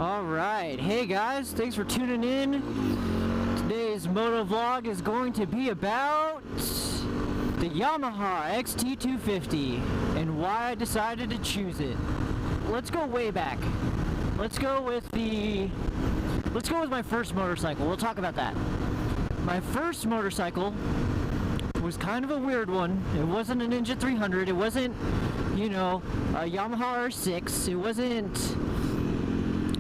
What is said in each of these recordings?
Alright, hey guys, thanks for tuning in. Today's motovlog is going to be about the Yamaha XT250 and why I decided to choose it. Let's go way back. Let's go with my first motorcycle. We'll talk about that. My first motorcycle was kind of a weird one. It wasn't a Ninja 300. It wasn't, you know, a Yamaha R6. It wasn't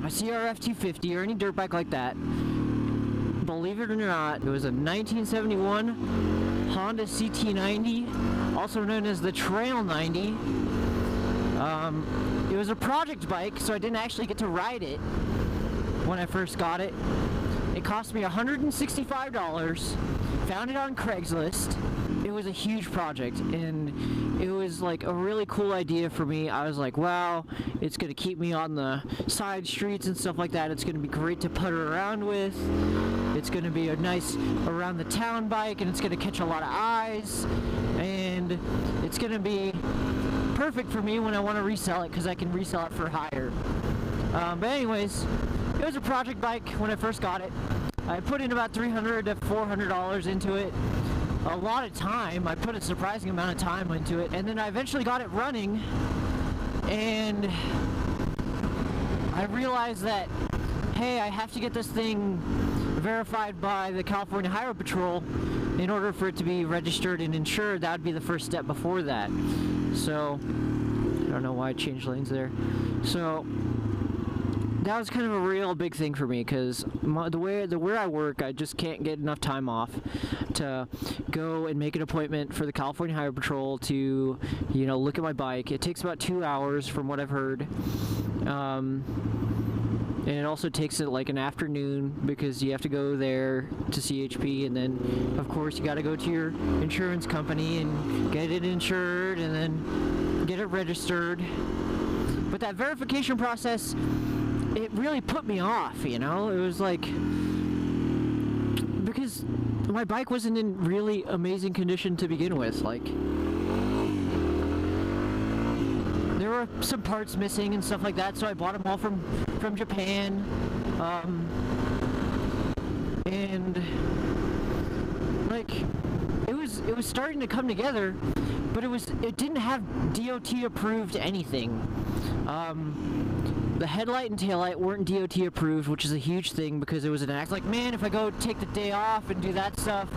a CRF 250 or any dirt bike like that. Believe it or not, it was a 1971 Honda CT90, also known as the Trail 90. It was a project bike, so I didn't actually get to ride it when I first got it. It cost me $165. Found it on Craigslist. It was a huge project, and it was like a really cool idea for me. I was like, wow, it's going to keep me on the side streets and stuff like that. It's going to be great to putter around with. It's going to be a nice around the town bike, and it's going to catch a lot of eyes, and it's going to be perfect for me when I want to resell it, because I can resell it for higher. But anyways, it was a project bike when I first got it. I put in about $300 to $400 into it. A lot of time. I put a surprising amount of time into it, and then I eventually got it running, and I realized that, hey, I have to get this thing verified by the California Highway Patrol in order for it to be registered and insured. That would be the first step before that. So I don't know why I changed lanes there. So that was kind of a real big thing for me, because where I work, I just can't get enough time off to go and make an appointment for the California Highway Patrol to, you know, look at my bike. It takes about 2 hours from what I've heard. And it also takes it like an afternoon, because you have to go there to CHP, and then of course you got to go to your insurance company and get it insured and then get it registered. But that verification process, it really put me off, you know. It was like, because my bike wasn't in really amazing condition to begin with. Like, there were some parts missing and stuff like that, so I bought them all from Japan. And like, it was starting to come together, but it didn't have DOT approved anything. The headlight and taillight weren't DOT approved, which is a huge thing, because it was an act like, man, if I go take the day off and do that stuff,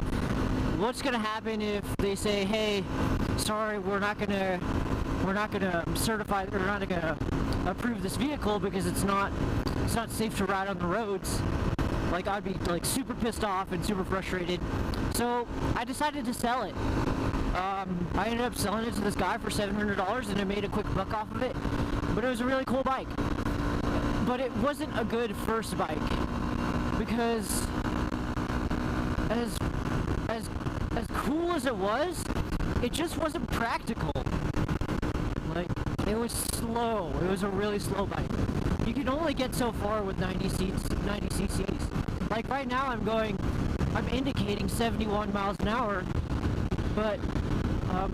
what's gonna happen if they say, hey, sorry, we're not gonna certify, we're not gonna approve this vehicle because it's not safe to ride on the roads. Like, I'd be like super pissed off and super frustrated. So I decided to sell it. I ended up selling it to this guy for $700, and I made a quick buck off of it. But it was a really cool bike. But it wasn't a good first bike, because as cool as it was, it just wasn't practical. Like, it was slow. It was a really slow bike. You can only get so far with 90 cc's. Like right now I'm indicating 71 miles an hour, but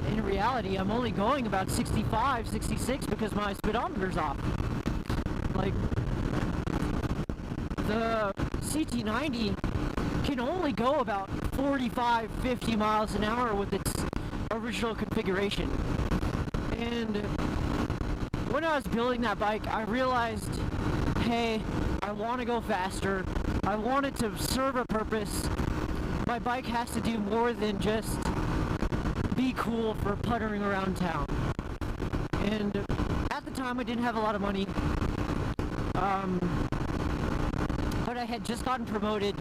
in reality I'm only going about 65, 66 because my speedometer's off. Like, the CT90 can only go about 45, 50 miles an hour with its original configuration. And when I was building that bike, I realized, hey, I want to go faster. I want it to serve a purpose. My bike has to do more than just be cool for puttering around town. And at the time I didn't have a lot of money. But I had just gotten promoted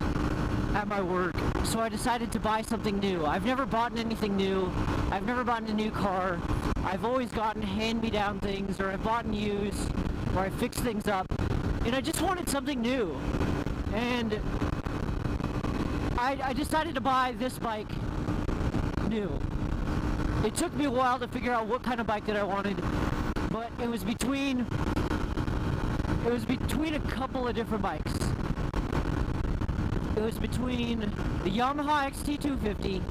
at my work, so I decided to buy something new. I've never bought anything new. I've never bought a new car. I've always gotten hand-me-down things, or I've bought used, or I fixed things up, and I just wanted something new. And I decided to buy this bike new. It took me a while to figure out what kind of bike that I wanted, but it was between a couple of different bikes. It was between the Yamaha XT250,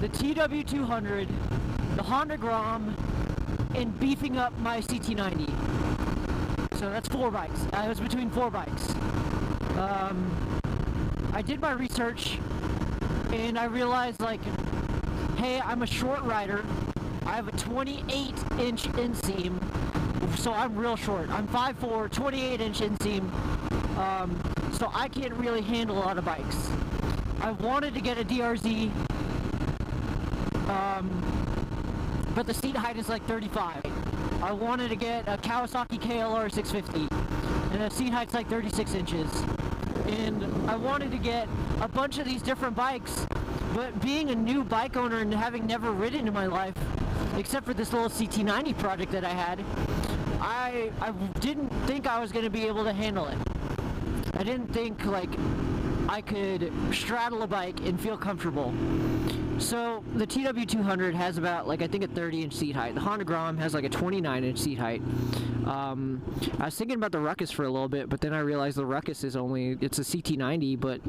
the TW200, the Honda Grom, and beefing up my CT90. So that's 4 bikes. I was between 4 bikes. I did my research and I realized, like, hey, I'm a short rider. I have a 28-inch inseam, so I'm real short. I'm 5'4", 28-inch inseam, so I can't really handle a lot of bikes. I wanted to get a DRZ, but the seat height is like 35. I wanted to get a Kawasaki KLR 650, and the seat height's like 36 inches. And I wanted to get a bunch of these different bikes, but being a new bike owner and having never ridden in my life, except for this little CT90 project that I had, I didn't think I was going to be able to handle it. I didn't think, like, I could straddle a bike and feel comfortable. So the TW200 has about, like, I think a 30-inch seat height. The Honda Grom has like a 29-inch seat height. I was thinking about the Ruckus for a little bit, but then I realized the Ruckus is it's a CT90, but,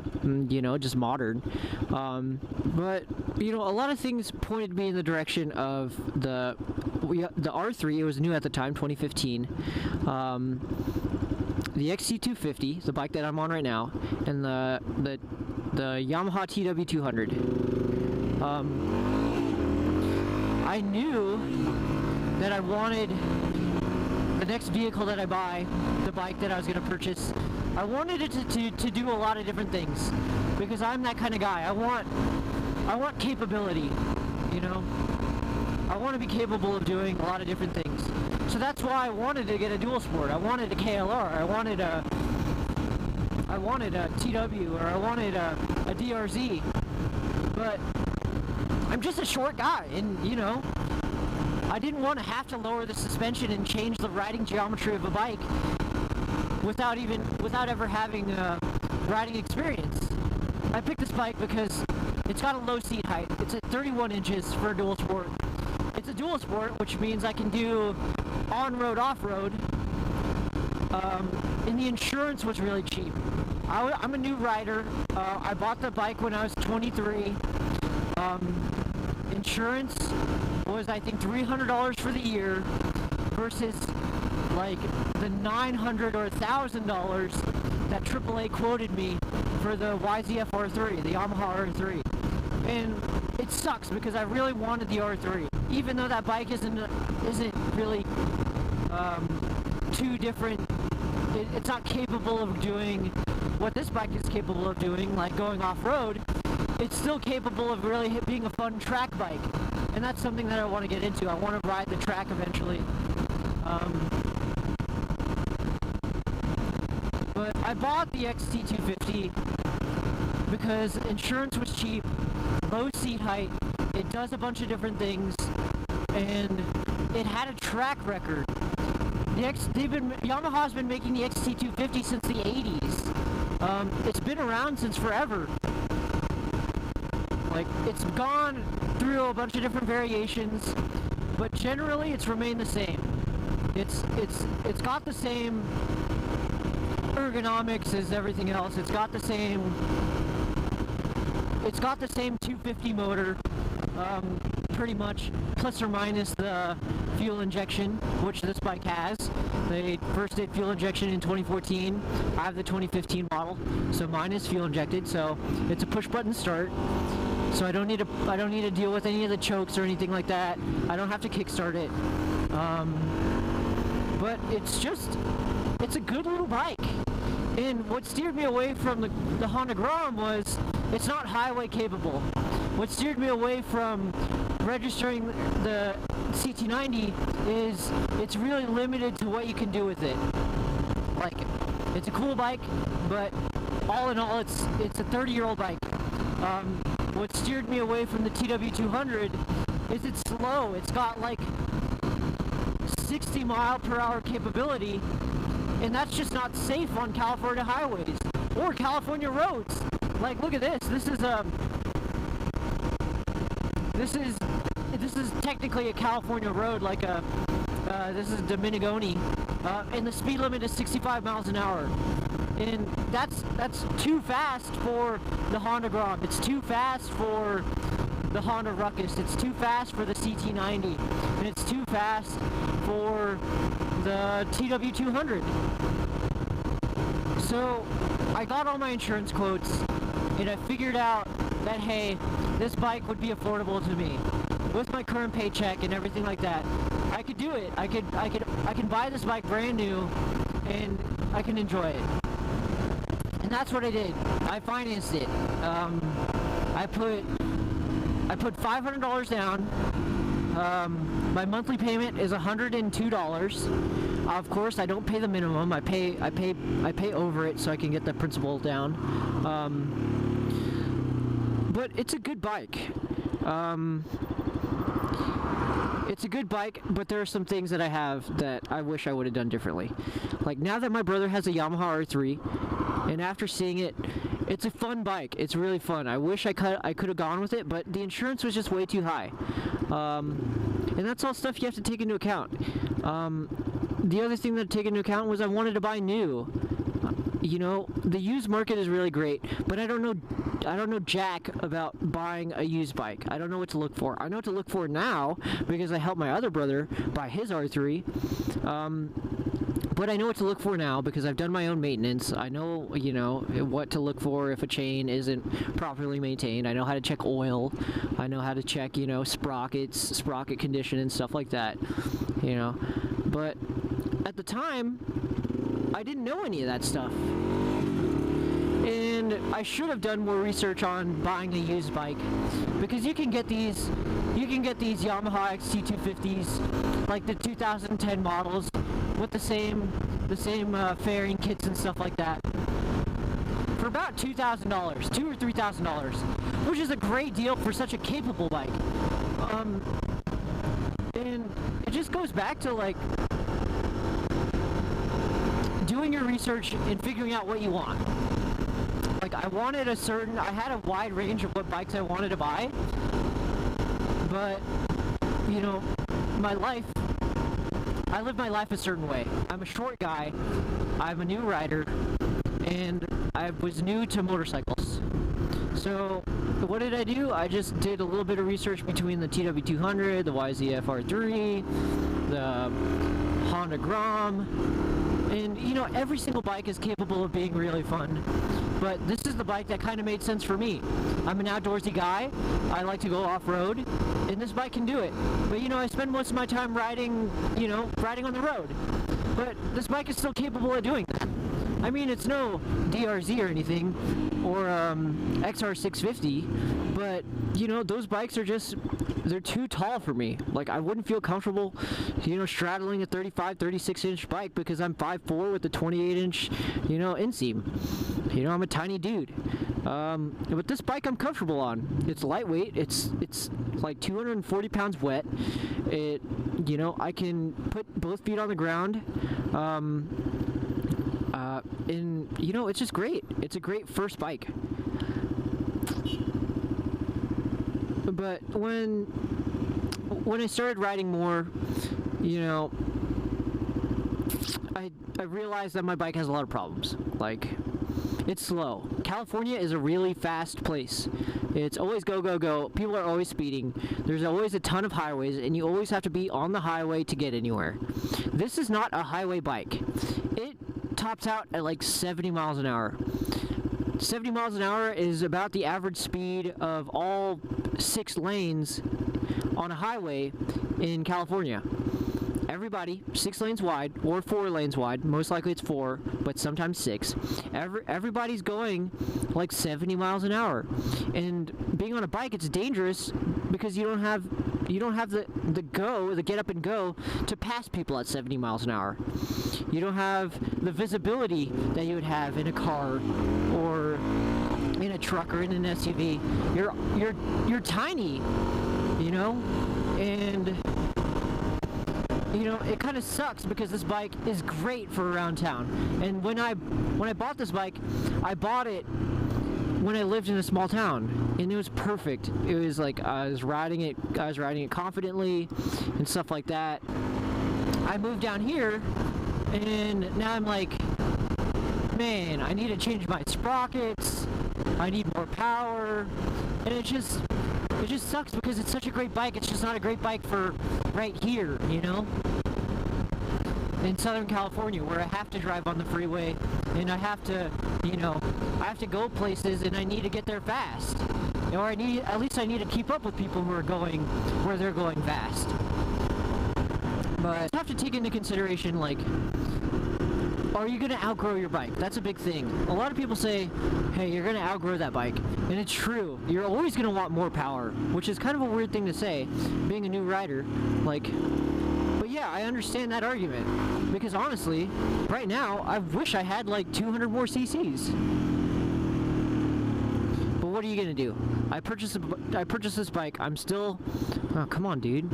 you know, just modern. But, you know, a lot of things pointed me in the direction of the R3. It was new at the time, 2015. The XT250, the bike that I'm on right now, and the Yamaha TW200. I knew that I wanted the next vehicle that I buy, the bike that I was going to purchase, I wanted it to do a lot of different things, because I'm that kind of guy. I want capability, you know? I want to be capable of doing a lot of different things. So that's why I wanted to get a dual sport. I wanted a KLR. I wanted a TW, or I wanted a DRZ. But I'm just a short guy, and, you know, I didn't want to have to lower the suspension and change the riding geometry of a bike without ever having riding experience. I picked this bike because it's got a low seat height. It's at 31 inches for a dual sport. It's a dual sport, which means I can do on-road, off-road, and the insurance was really cheap. I'm a new rider. I bought the bike when I was 23. Insurance was, I think, $300 for the year versus like the $900 or $1,000 that AAA quoted me for the YZF R3, the Yamaha R3. And it sucks because I really wanted the R3, even though that bike isn't really too different. It's not capable of doing what this bike is capable of doing, like going off-road. It's still capable of really being a fun track bike, and that's something that I want to get into. I want to ride the track eventually. But I bought the XT250 because insurance was cheap, low seat height, it does a bunch of different things, and it had a track record. Yamaha's been making the XT250 since the 80s. It's been around since forever. Like, it's gone through a bunch of different variations, but generally it's remained the same. It's got the same ergonomics as everything else. It's got the same 250 motor, pretty much, plus or minus the fuel injection, which this bike has. They first did fuel injection in 2014. I have the 2015 model, so mine is fuel injected, so it's a push button start. So I don't need to deal with any of the chokes or anything like that. I don't have to kickstart it. But it's a good little bike. And what steered me away from the Honda Grom was it's not highway capable. What steered me away from registering the CT90 is it's really limited to what you can do with it. Like, it's a cool bike, but all in all, it's a 30-year-old bike. What steered me away from the TW200 is it's slow. It's got like 60 mile/hour capability, and that's just not safe on California highways or California roads. Like, look at this. This is technically a California road, like this is Dominigoni, and the speed limit is 65 miles an hour. And that's too fast for the Honda Grom. It's too fast for the Honda Ruckus. It's too fast for the CT90. And it's too fast for the TW200. So I got all my insurance quotes, and I figured out that, hey, this bike would be affordable to me with my current paycheck and everything like that. I could do it. I can buy this bike brand new, and I can enjoy it. And that's what I did. I financed it. I put $500 down. My monthly payment is $102. Of course, I don't pay the minimum. I pay over it so I can get the principal down. But it's a good bike. It's a good bike, but there are some things that I have that I wish I would have done differently. Like, now that my brother has a Yamaha R3, and after seeing it, it's a fun bike. It's really fun. I wish I could have gone with it, but the insurance was just way too high. And that's all stuff you have to take into account. The other thing that I take into account was I wanted to buy new. You know, the used market is really great, but I don't know jack about buying a used bike. I don't know what to look for. I know what to look for now because I helped my other brother buy his R3. But I know what to look for now because I've done my own maintenance. I know, you know, what to look for if a chain isn't properly maintained. I know how to check oil. I know how to check, you know, sprockets, sprocket condition and stuff like that, you know. But at the time, I didn't know any of that stuff. And I should have done more research on buying a used bike, because you can get these Yamaha XT250s, like the 2010 models, with the same fairing kits and stuff like that, for about $2,000, $2,000 or $3,000, which is a great deal for such a capable bike. And it just goes back to, like, doing your research and figuring out what you want. Like, I had a wide range of what bikes I wanted to buy, but, you know, I live my life a certain way. I'm a short guy, I'm a new rider, and I was new to motorcycles. So, what did I do? I just did a little bit of research between the TW200, the YZF R3, the Honda Grom, and, you know, every single bike is capable of being really fun. But this is the bike that kind of made sense for me. I'm an outdoorsy guy. I like to go off-road, and this bike can do it. But, you know, I spend most of my time riding, you know, riding on the road. But this bike is still capable of doing that. I mean, it's no DRZ or anything, or XR650, but, you know, those bikes are just, they're too tall for me. Like, I wouldn't feel comfortable, you know, straddling a 35, 36-inch bike because I'm 5'4" with a 28-inch, you know, inseam. You know, I'm a tiny dude. But this bike I'm comfortable on. It's lightweight. It's like 240 pounds wet. It, you know, I can put both feet on the ground. And, you know, it's just great. It's a great first bike. But when I started riding more, you know, I realized that my bike has a lot of problems. Like, it's slow. California is a really fast place. It's always go, go, go. People are always speeding. There's always a ton of highways, and you always have to be on the highway to get anywhere. This is not a highway bike. It tops out at like 70 miles an hour. 70 miles an hour is about the average speed of all 6 lanes on a highway in California. Everybody, 6 lanes wide, or 4 lanes wide, most likely it's 4, but sometimes 6. Everybody's going like 70 miles an hour. And being on a bike, it's dangerous because you don't have the get up and go to pass people at 70 miles an hour. You don't have the visibility that you would have in a car or in a truck or in an SUV. You're tiny, you know, and you know, it kind of sucks because this bike is great for around town. And when I bought this bike, I bought it when I lived in a small town, and it was perfect. It was like I was riding it confidently and stuff like that. I moved down here, and now I'm like, man, I need to change my sprockets. I need more power, and it just sucks because it's such a great bike. It's just not a great bike for right here, you know? in Southern California where I have to drive on the freeway and I have to, you know, I have to go places and I need to get there fast. Or at least I need to keep up with people who are going where they're going fast. But you have to take into consideration, like, are you going to outgrow your bike? That's a big thing. A lot of people say, hey, you're going to outgrow that bike. And it's true. You're always going to want more power, which is kind of a weird thing to say, being a new rider. Like, but yeah, I understand that argument. Because honestly, right now, I wish I had like 200 more cc's. But what are you going to do? I purchased this bike. I'm still... Oh, come on, dude.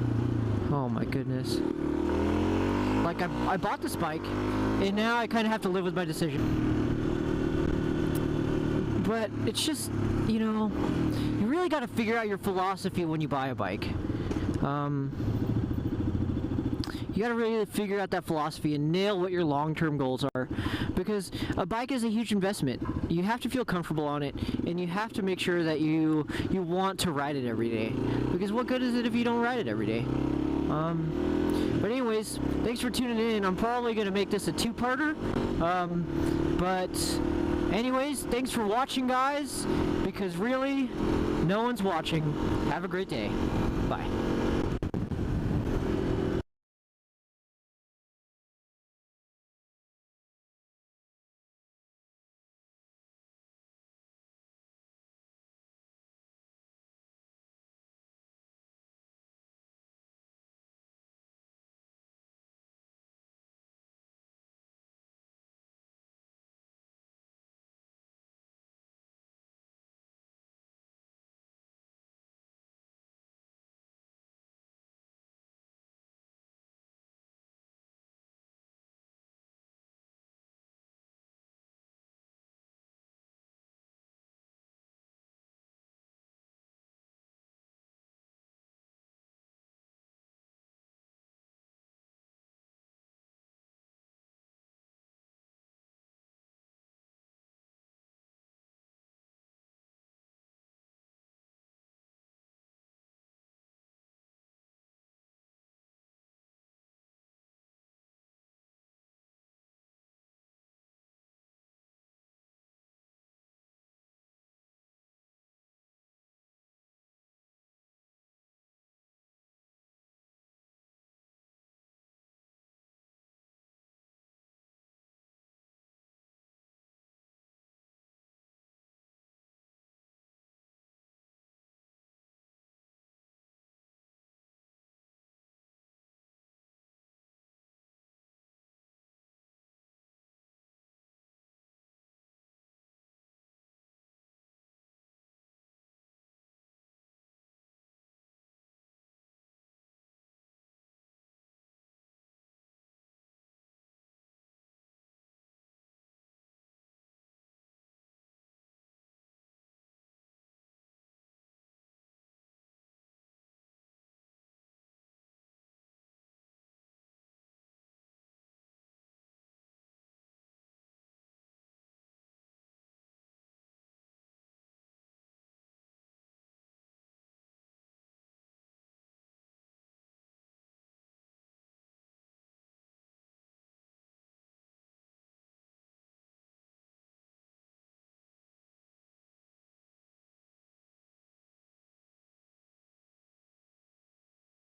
Oh my goodness. Like, I bought this bike, and now I kind of have to live with my decision. But it's just, you know, you really got to figure out your philosophy when you buy a bike. You got to really figure out that philosophy and nail what your long-term goals are. Because a bike is a huge investment. You have to feel comfortable on it, and you have to make sure that you want to ride it every day. Because what good is it if you don't ride it every day? But anyways, thanks for tuning in. I'm probably going to make this a two-parter. But anyways, thanks for watching, guys. Because really, no one's watching. Have a great day. Bye.